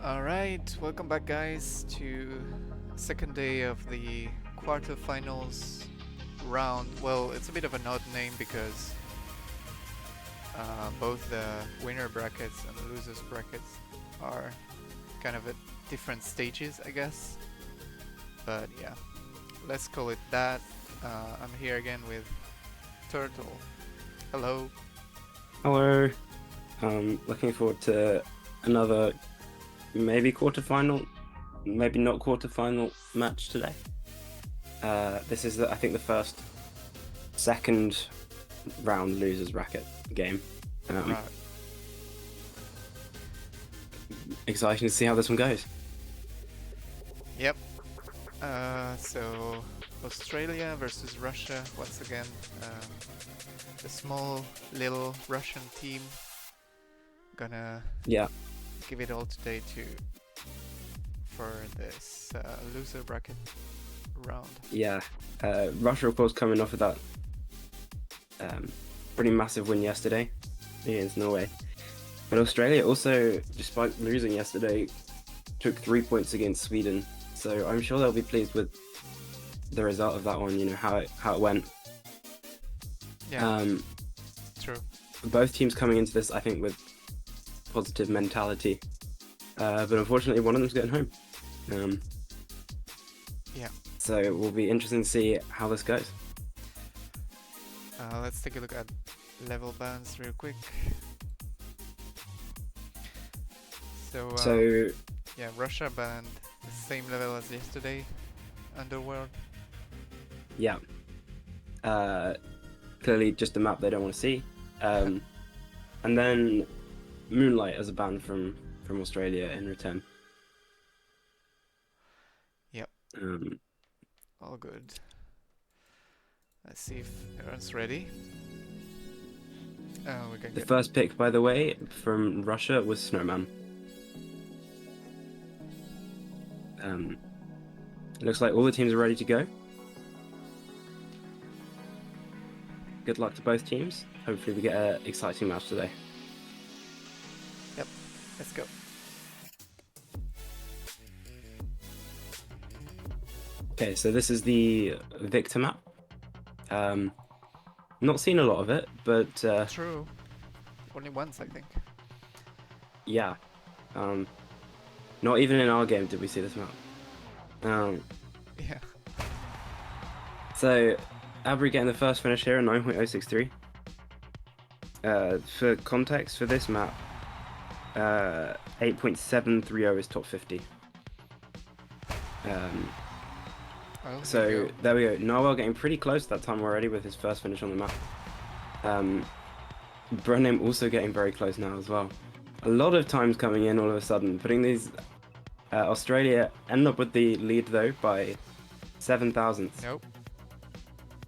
Alright, welcome back guys to second day of the quarterfinals round. Well, it's a bit of an odd name because both the winner brackets and the losers brackets are kind of at different stages, I guess. But yeah, let's call it that. I'm here again with Turtle. Hello. Hello. Looking forward to another maybe quarterfinal, maybe not quarterfinal match today. This is, I think, the second round losers bracket game. Right. Exciting to see how this one goes. Yep. So Australia versus Russia once again. The small little Russian team gonna give it all today for this loser bracket round. Yeah. Russia, of course, coming off of that pretty massive win yesterday against Norway. But Australia also, despite losing yesterday, took 3 points against Sweden. So I'm sure they'll be pleased with the result of that one, how it went. Yeah, true. Both teams coming into this, I think, with positive mentality. But unfortunately, one of them's getting home. Yeah. So it will be interesting to see how this goes. Let's take a look at level bands real quick. So yeah, Russia banned the same level as yesterday, Underworld. Yeah. Clearly just a map they don't want to see. And then Moonlight as a ban from Australia in return. Yep. All good. Let's see if everyone's ready. The first pick, by the way, from Russia was Snowman. It looks like all the teams are ready to go. Good luck to both teams. Hopefully we get an exciting match today. Yep, let's go. Okay, so this is the Victor map. Not seen a lot of it, but true. Only once, I think. Yeah. Not even in our game did we see this map. Yeah. So, Abri getting the first finish here, 9.063. For context, for this map, 8.730 is top 50. So there we go. Noel getting pretty close that time already with his first finish on the map. Brennan also getting very close now as well. A lot of times coming in all of a sudden, putting these. Australia end up with the lead though by 7,000. Nope.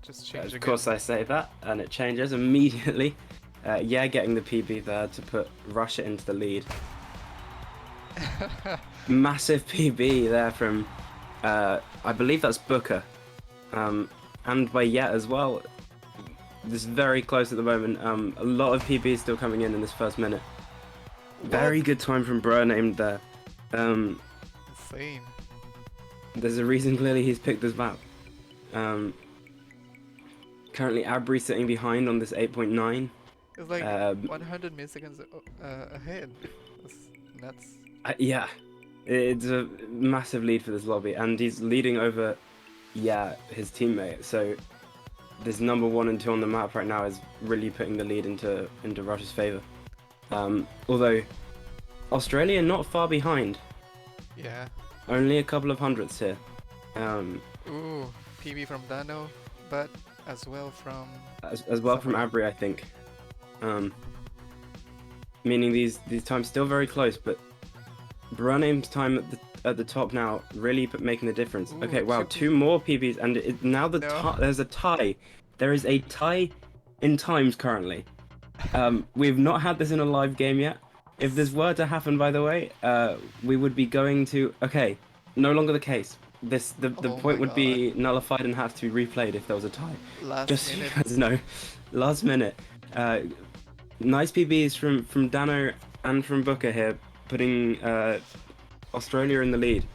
Just change Of course I say that, and it changes immediately. Yeah, getting the PB there to put Russia into the lead. Massive PB there from, I believe that's Booker, and by Yet as well. This is very close at the moment. A lot of PBs still coming in this first minute. Very good time from Bro named there. Insane. There's a reason clearly he's picked this map. Currently Abri sitting behind on this 8.9. It's like 100 milliseconds ahead. That's nuts. Yeah, it's a massive lead for this lobby, and he's leading over, his teammate. So this number 1 and 2 on the map right now is really putting the lead into Russia's favor. Although Australia not far behind. Yeah. Only a couple of hundredths here. Ooh, PB from Dano, but as well from from Abri, I think. Meaning these times still very close, but Brunham's time at the top now really making the difference. Ooh, okay, wow, 2 more PBs, and now there's a tie. There is a tie in times currently. We've not had this in a live game yet. If this were to happen, by the way, we would be going to... Okay, no longer the case. The point would be nullified and have to be replayed if there was a tie. Just minute. So you guys know. Last minute. Nice PBs from Dano and from Booker here, putting Australia in the lead.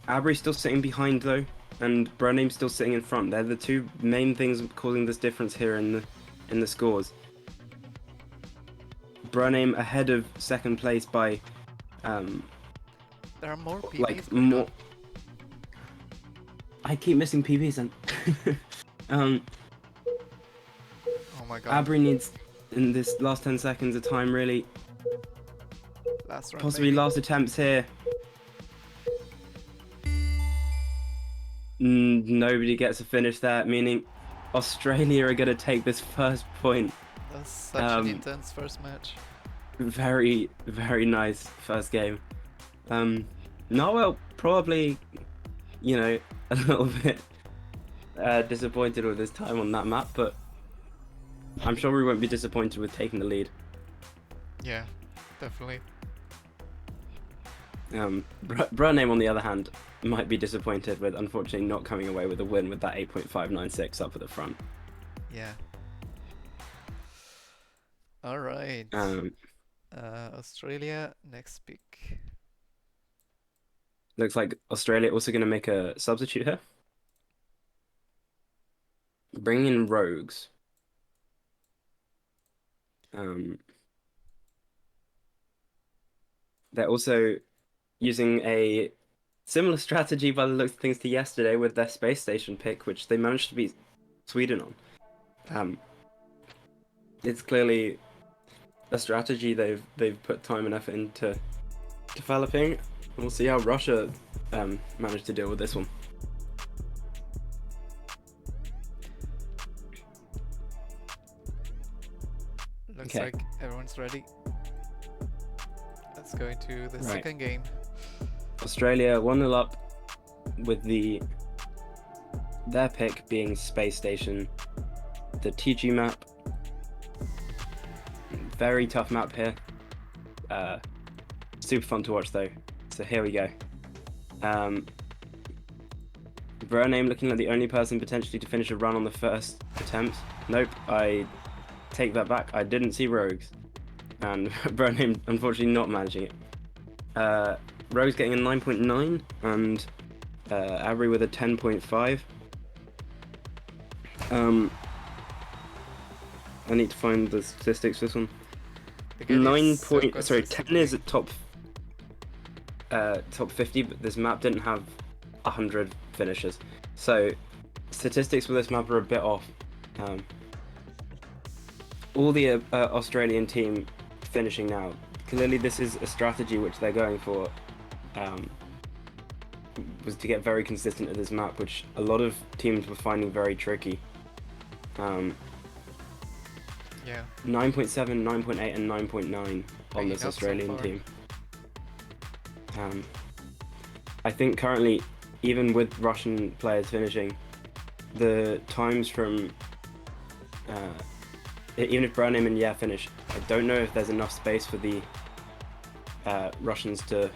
Abry's still sitting behind though, and Bruname's still sitting in front. They're the two main things causing this difference here in the scores. Bruname ahead of second place by there are more PBs like going more. on. I keep missing PBs and Oh my god. Abry needs in this last 10 seconds of time really. Last run, Possibly maybe. last attempts here. Nobody gets a finish there, meaning Australia are going to take this first point. That's such an intense first match. Very, very nice first game. Narwhal probably, you know, a little bit disappointed with his time on that map, but I'm sure we won't be disappointed with taking the lead. Yeah, definitely. Bruname, on the other hand, might be disappointed with unfortunately not coming away with a win with that 8.596 up at the front. Yeah. All right. Australia next pick. Looks like Australia also going to make a substitute here. Bring in Rogues. They're also using a similar strategy by the looks of things to yesterday with their space station pick, which they managed to beat Sweden on. It's clearly a strategy they've put time and effort into developing. We'll see how Russia managed to deal with this one. Looks like everyone's ready. Let's go into the second game. Australia 1-0 up with their pick being Space Station, the TG map. Very tough map here. Super fun to watch though. So here we go. Bruname looking like the only person potentially to finish a run on the first attempt. Nope, I take that back. I didn't see Rogues. And Bruname unfortunately not managing it. Rogues getting a 9.9 and Abry with a 10.5. I need to find the statistics for this one. 10 is at top 50, but this map didn't have 100 finishes. So statistics for this map are a bit off. All the Australian team finishing now. Clearly this is a strategy which they're going for, was to get very consistent at this map, which a lot of teams were finding very tricky. 9.7, 9.8 and 9.9 on this Australian team. I think currently, even with Russian players finishing, the times from even if Bruname and finish, I don't know if there's enough space for the Russians to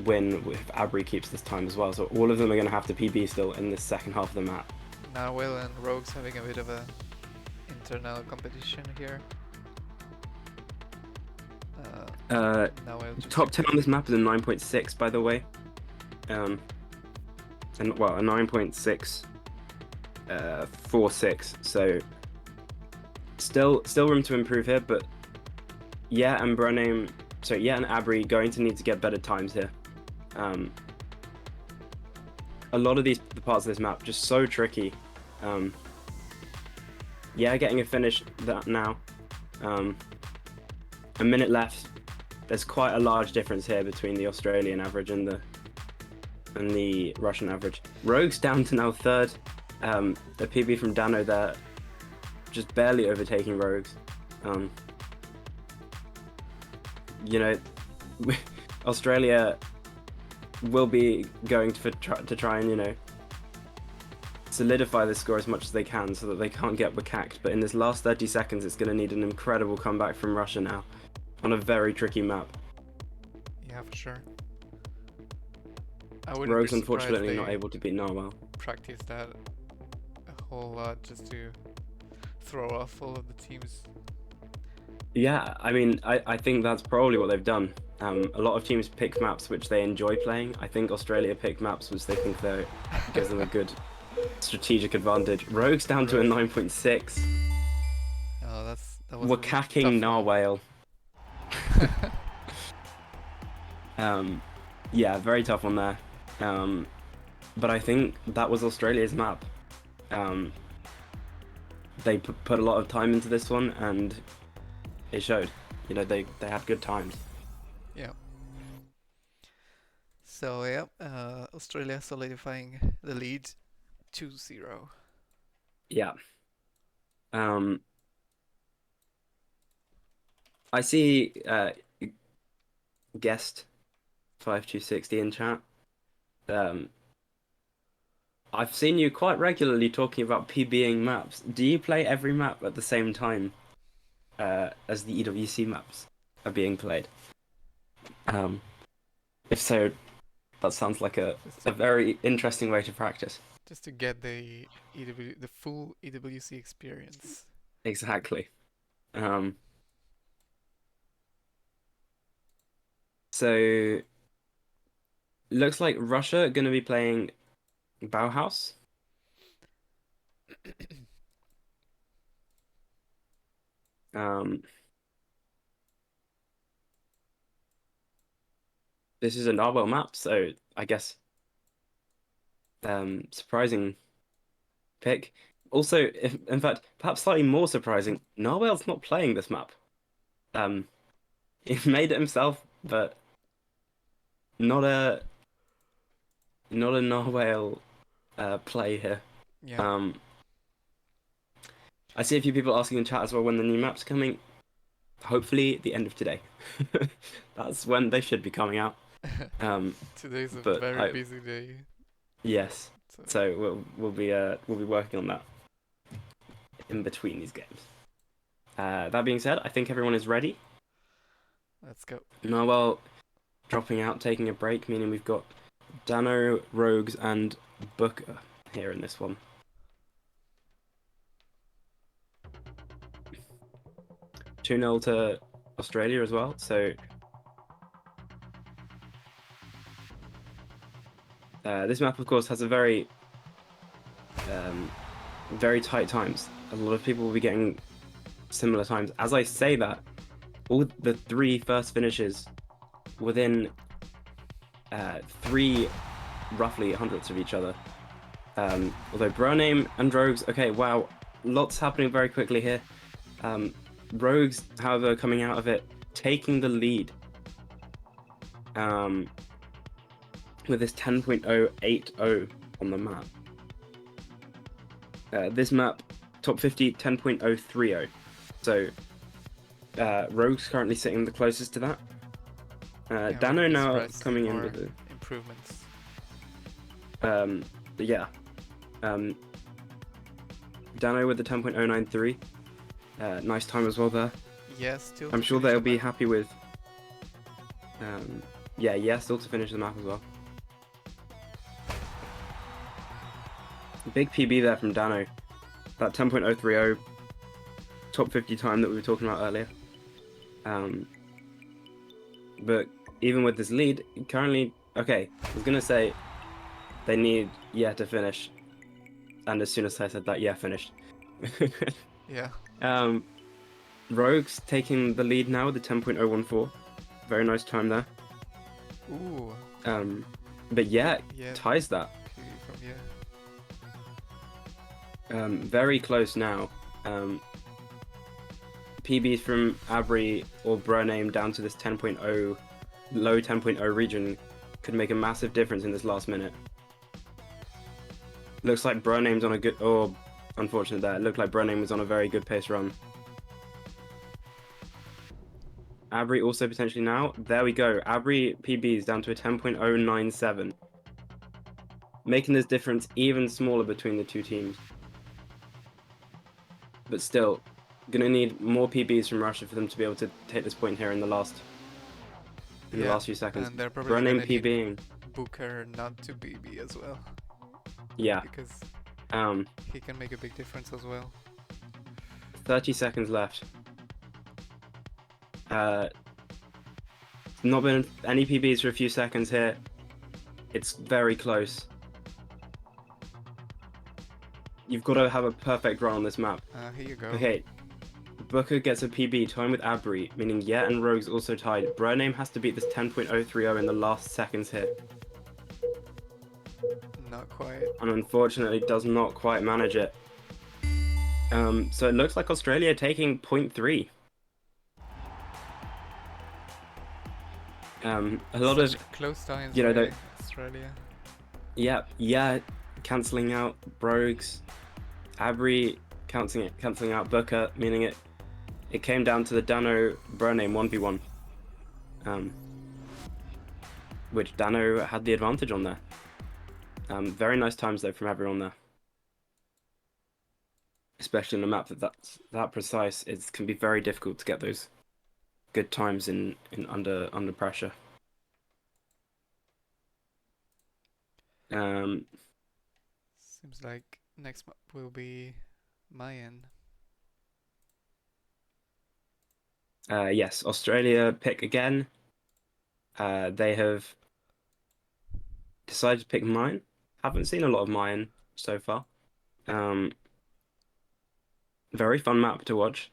win if Abry keeps this time as well. So all of them are going to have to PB still in the second half of the map. Narwhal and Rogues having a bit of a internal competition here. Top 10 on this map is a 9.6, by the way. And well, a 9.646. So still room to improve here, but and Bruname, and Abry going to need to get better times here. A lot of the parts of this map just so tricky. Getting a finish that now. A minute left. There's quite a large difference here between the Australian average and the Russian average. Rogues down to now third. A PB from Dano there, just barely overtaking Rogues. Australia will be going to try and solidify this score as much as they can so that they can't get whacked. But in this last 30 seconds, it's going to need an incredible comeback from Russia now on a very tricky map. Yeah, for sure. Rogues unfortunately not able to beat Narwhal. Practice that a whole lot just to throw off all of the teams. Yeah, I mean, I think that's probably what they've done. A lot of teams pick maps which they enjoy playing. I think Australia pick maps which they think they gives them a good strategic advantage. Rogue's down to a 9.6. Oh, that was We're a cacking tough one. Narwhale. Yeah, very tough one there. But I think that was Australia's map. They put a lot of time into this one, and it showed. You know, they had good times. Yeah. So yeah, Australia solidifying the lead 2-0. Yeah. I see guest 5260 in chat. I've seen you quite regularly talking about PBing maps. Do you play every map at the same time as the EWC maps are being played? If so, that sounds like a very interesting way to practice. Just to get the the full EWC experience. Exactly. So looks like Russia are going to be playing Bauhaus. This is a Narwhal map, so I guess surprising pick. Also, in fact, perhaps slightly more surprising, Narwhal's not playing this map. He made it himself, but not a Narwhal play here. Yeah. I see a few people asking in chat as well when the new map's coming. Hopefully, the end of today. That's when they should be coming out. Today's a But very busy day. Yes, so we'll be working on that in between these games. That being said, I think everyone is ready. Let's go. Narwhal dropping out, taking a break, meaning we've got Dano, Rogues, and Booker here in this one. Two 0 to Australia as well. So this map, of course, has a very tight times. A lot of people will be getting similar times. As I say that, all the three first finishes within three roughly hundredths of each other. Although Broname and Rogues, okay, wow, lots happening very quickly here. Rogues, however, coming out of it, taking the lead with this 10.080 on the map. This map, top 50, 10.030. So Rogue's currently sitting the closest to that. Dano now coming in with the improvements. Yeah. Dano with the 10.093. Nice time as well there. Yeah, still. I'm sure they'll be happy with. Yeah, still to finish the map as well. Big PB there from Dano. That 10.030 top 50 time that we were talking about earlier. But even with this lead, currently, okay, I was gonna say they need to finish, and as soon as I said that, finished. Yeah. Rogues taking the lead now with the 10.014. Very nice time there. Ooh. But ties that. Very close now. PBs from Abri or Broname down to this 10.0, low 10.0 region could make a massive difference in this last minute. Looks like Broname's on a good, unfortunate that. It looked like Broname was on a very good pace run. Abri also potentially now. There we go. Abri PBs down to a 10.097. Making this difference even smaller between the two teams. But still, gonna need more PBs from Russia for them to be able to take this point here in the last few seconds. And they're probably gonna PBing. need Booker not to PB as well. Yeah. Because he can make a big difference as well. 30 seconds left. Not been any PBs for a few seconds here. It's very close. You've got to have a perfect run on this map. Here you go. Okay, Booker gets a PB, time with Abri, meaning Yet and Rogue's also tied. Burname has to beat this 10.030 in the last seconds here. Not quite. And unfortunately does not quite manage it. So it looks like Australia taking 0.3. A lot Such of close times, you know, Australia. Yeah, cancelling out Brogues, Abri cancelling out Booker, meaning it came down to the Dano Burname 1v1. Which Dano had the advantage on there. Very nice times though from everyone there. Especially in a map that's that precise, it can be very difficult to get those good times in under pressure. Seems like next map will be Mayan. Yes, Australia pick again. They have decided to pick Mayan. Haven't seen a lot of Mayan so far. Very fun map to watch.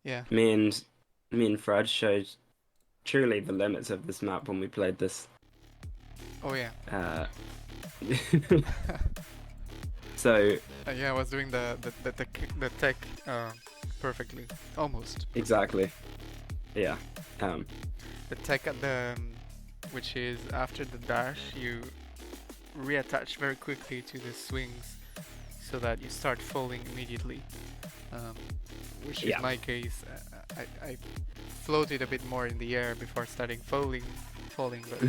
Yeah. Me and Fred showed truly the limits of this map when we played this. Oh yeah. So yeah, I was doing the tech perfectly, almost. exactly. Yeah. The tech at the which is after the dash, you reattach very quickly to the swings, so that you start falling immediately. Which in my case, I floated a bit more in the air before starting falling, but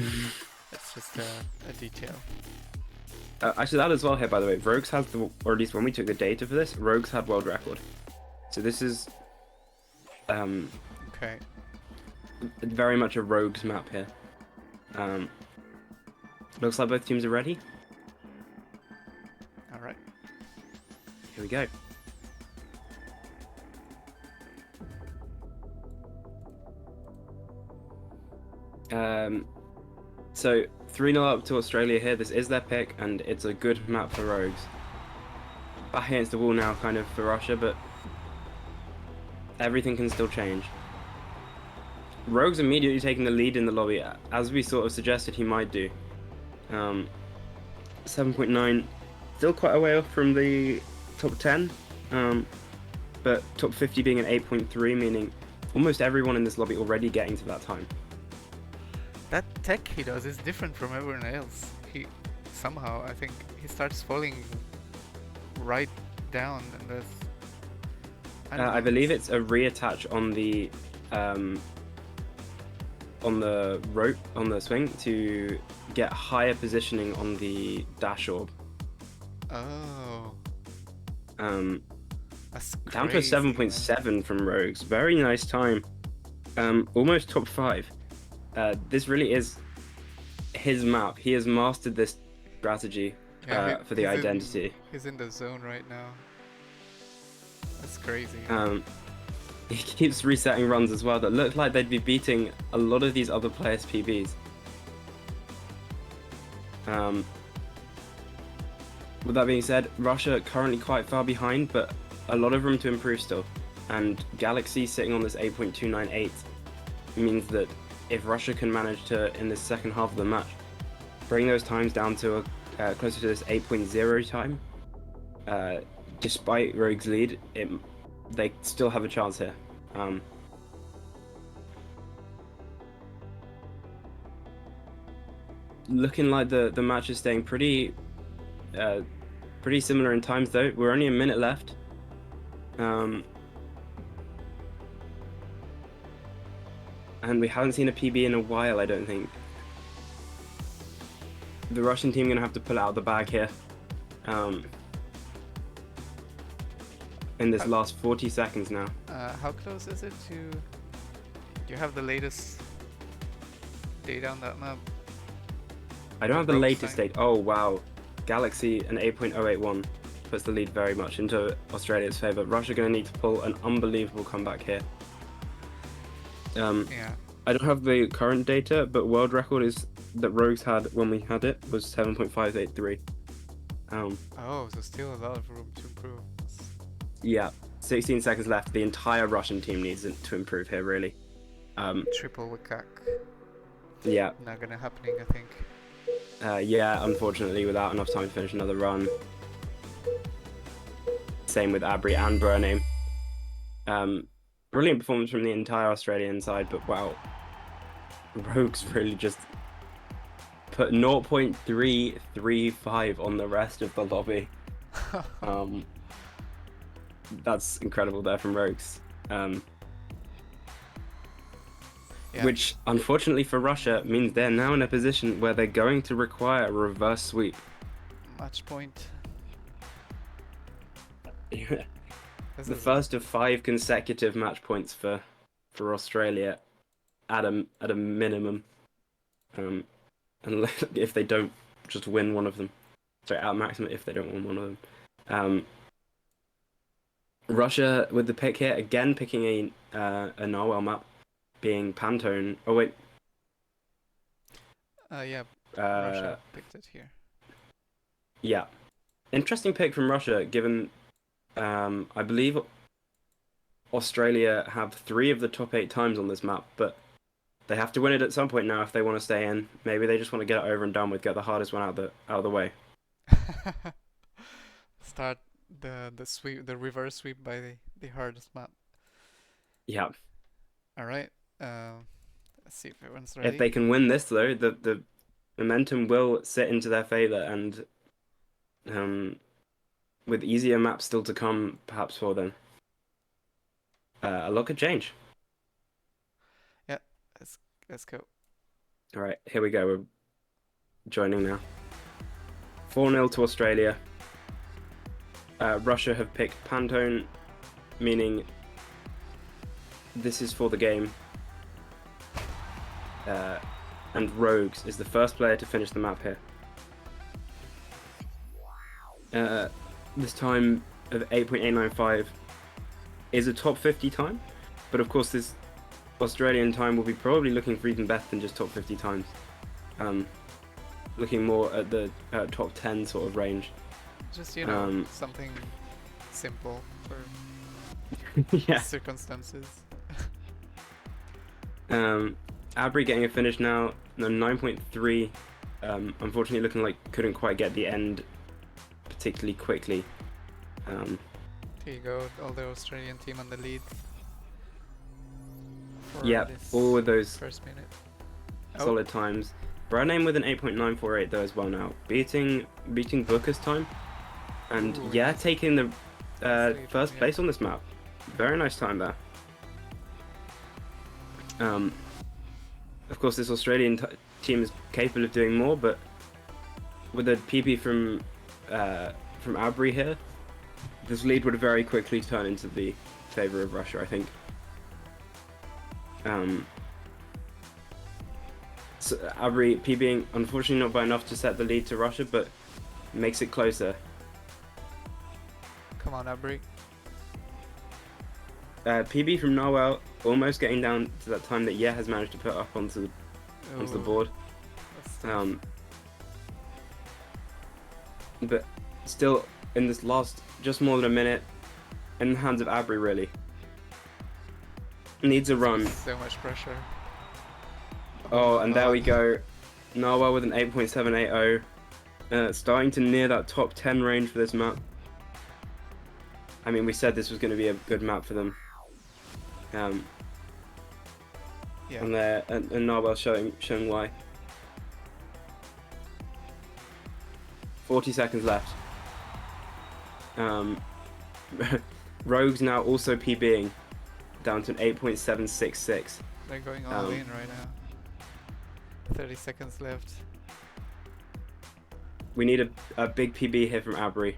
that's just a detail. I should add as well here, by the way, Rogues has or at least when we took the data for this, Rogues had world record. So this is okay. Very much a Rogues map here. Looks like both teams are ready. All right. Here we go. So 3-0 up to Australia here. This is their pick, and it's a good map for Rogues. Back against the wall now, kind of, for Russia, but everything can still change. Rogues immediately taking the lead in the lobby, as we sort of suggested he might do. 7.9, still quite a way off from the top 10, but top 50 being an 8.3, meaning almost everyone in this lobby already getting to that time. That tech he does is different from everyone else. He somehow, I think, he starts falling right down, and that's. I believe it's a reattach on the rope on the swing to get higher positioning on the dash orb. Oh. That's down to a 7.7 from Rogues. Very nice time. Almost top 5. This really is his map. He has mastered this strategy for the identity. He's in the zone right now. That's crazy. He keeps resetting runs as well that look like they'd be beating a lot of these other players' PBs. With that being said, Russia currently quite far behind, but a lot of room to improve still. And Galaxy sitting on this 8.298 means that if Russia can manage to, in the second half of the match, bring those times down to closer to this 8.0 time, despite Rogue's lead, they still have a chance here. Looking like the match is staying pretty similar in times though. We're only a minute left. And we haven't seen a PB in a while, I don't think. The Russian team going to have to pull it out of the bag here. In this last 40 seconds now. How close is it to... Do you have the latest data on that map? I don't have the latest data. Oh wow. Galaxy an 8.081 puts the lead very much into Australia's favour. Russia going to need to pull an unbelievable comeback here. Yeah. I don't have the current data, but world record is that Rogues had when we had it was 7.583. Oh, so still a lot of room to improve. Yeah, 16 seconds left. The entire Russian team needs to improve here, really. Triple Wikak. Yeah. Not gonna happening, I think. Yeah, unfortunately, without enough time to finish another run. Same with Abri and Burnham. Brilliant performance from the entire Australian side, but wow. Rogues really just put 0.335 on the rest of the lobby. That's incredible there from Rogues. Yeah. Which, unfortunately for Russia, means they're now in a position where they're going to require a reverse sweep. Match point. The first of 5 consecutive match points for Australia at a minimum. And if they don't just win one of them. Sorry, at maximum if they don't win one of them. Russia with the pick here, again picking a Narwhal map, being Pantone. Oh wait. Yeah, Russia picked it here. Yeah. Interesting pick from Russia, given I believe Australia have 3 of the top 8 times on this map, but they have to win it at some point now if they want to stay in. Maybe they just want to get it over and done with, get the hardest one out of the way. Start the reverse sweep by the hardest map. Yeah. All right. Let's see if everyone's ready. If they can win this though, the momentum will sit into their favor, and with easier maps still to come, perhaps for them, a lot could change. Yeah, let's go. All right, here we go. We're joining now. 4-0 to Australia. Russia have picked Pantone, meaning this is for the game. And Rogues is the first player to finish the map here. This time of 8.895 is a top 50 time, but of course this Australian time will be probably looking for even better than just top 50 times. Looking more at the top 10 sort of range. Just, something simple for yeah. circumstances. Abri getting a finish now, 9.3. Unfortunately looking like couldn't quite get the end particularly quickly. Here you go, all the Australian team on the lead. Yeah, all with those first minute. Solid times. Burnham with an 8.948 though as well now, beating Booker's time, and taking the first place on this map. Very nice time there. Of course, this Australian team is capable of doing more, but with a PP from Abri here, this lead would very quickly turn into the favor of Russia, I think. So Abri PBing, unfortunately not by enough to set the lead to Russia, but makes it closer. Come on, Abri. PB from Narwhal almost getting down to that time that has managed to put up onto the board. But still, in this last just more than a minute, in the hands of Abri really. Needs a run. So much pressure. Oh, and there we go. Narwhal with an 8.780. Starting to near that top 10 range for this map. I mean, we said this was going to be a good map for them. And Narwhal showing why. 40 seconds left. Rogues now also PBing down to an 8.766. They're going all in right now. 30 seconds left. We need a big PB here from Abri.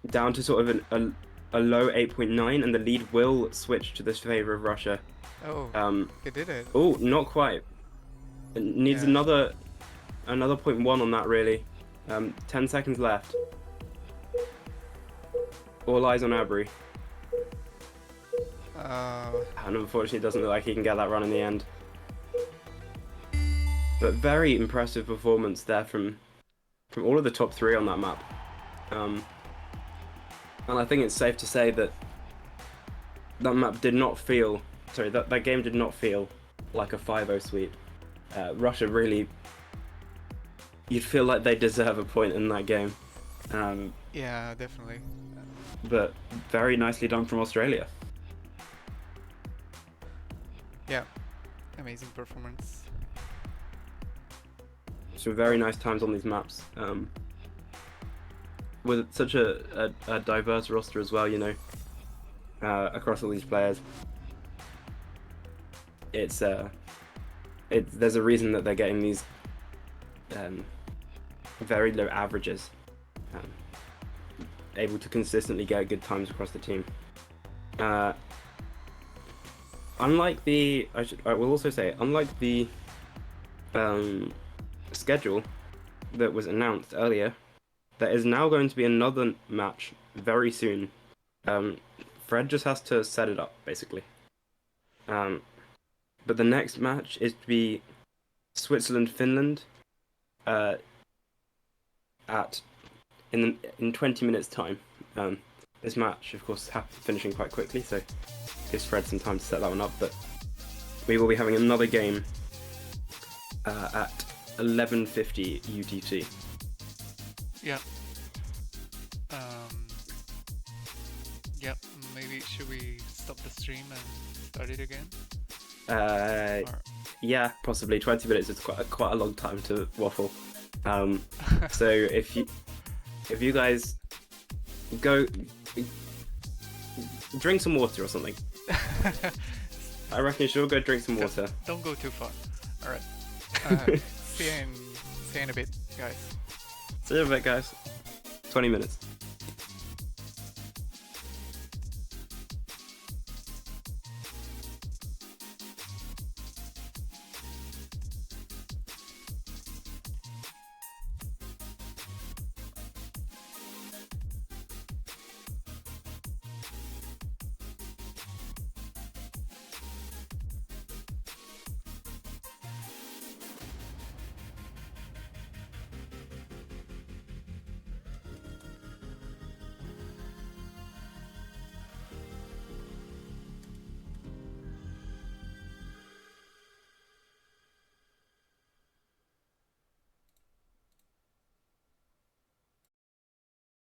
Down to sort of a low 8.9, and the lead will switch to this favor of Russia. They did it. Oh, not quite. It needs another 0.1 on that really. 10 seconds left. All eyes on Abri. And unfortunately, it doesn't look like he can get that run in the end. But very impressive performance there from all of the top 3 on that map. And I think it's safe to say that that map did not feel... Sorry, that game did not feel like a 5-0 sweep. Russia really... You'd feel like they deserve a point in that game. Yeah, definitely. But very nicely done from Australia. Yeah, amazing performance. Some very nice times on these maps. With such a diverse roster as well, you know, across all these players. There's a reason that they're getting these very low averages, able to consistently get good times across the team. Unlike the, I will also say, unlike the schedule that was announced earlier, there is now going to be another match very soon. Fred just has to set it up, basically. But the next match is to be Switzerland-Finland in 20 minutes time. This match, of course, finishing quite quickly, so gives Fred some time to set that one up. But we will be having another game at 11:50 UTC. Yeah. Yeah. Maybe should we stop the stream and start it again? Yeah, possibly. 20 minutes is quite a long time to waffle. So if you guys go drink some water or something. I reckon you should go drink some water. Don't go too far. All right. See you in a bit, guys. See you in a bit, guys. 20 minutes.